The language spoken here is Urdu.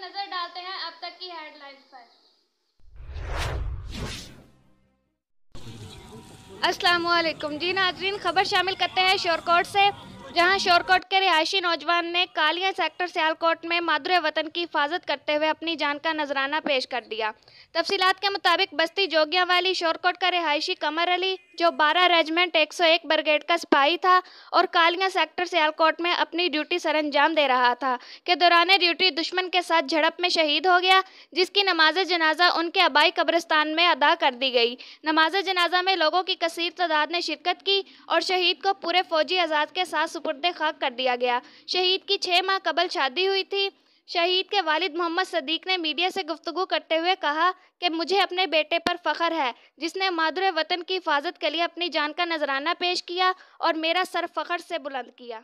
نظر ڈالتے ہیں اب تک کی ہیڈ لائنز پر۔ السلام علیکم جی ناظرین، خبر شامل کرتے ہیں شورکوٹ سے، جہاں شورکوٹ کے رہائشی نوجوان نے کالیا سیکٹر سیالکوٹ میں مادر وطن کی حفاظت کرتے ہوئے اپنی جان کا نذرانہ پیش کر دیا۔ تفصیلات کے مطابق بستی جوگیاں والی شورکوٹ کا رہائشی قمر علی، جو 12 ریجمنٹ 101 بریگیڈ کا سپاہی تھا اور کالیا سیکٹر سیالکوٹ میں اپنی ڈیوٹی سر انجام دے رہا تھا، کہ دوران ڈیوٹی دشمن کے ساتھ جھڑپ میں شہید ہو گیا، جس کی نماز جنازہ ان کے آبائی قبرستان میں ادا کر دی گئی۔ نماز جنازہ میں لوگوں کی کثیر تعداد نے شرکت کی اور شہید کو پورے فوجی اعزاز کے ساتھ سپرد خاک کر دیا گیا۔ شہید کی 6 ماہ قبل شادی ہوئی تھی۔ شہید کے والد محمد صدیق نے میڈیا سے گفتگو کرتے ہوئے کہا کہ مجھے اپنے بیٹے پر فخر ہے، جس نے مادر وطن کی حفاظت کے لیے اپنی جان کا نذرانہ پیش کیا اور میرا سر فخر سے بلند کیا۔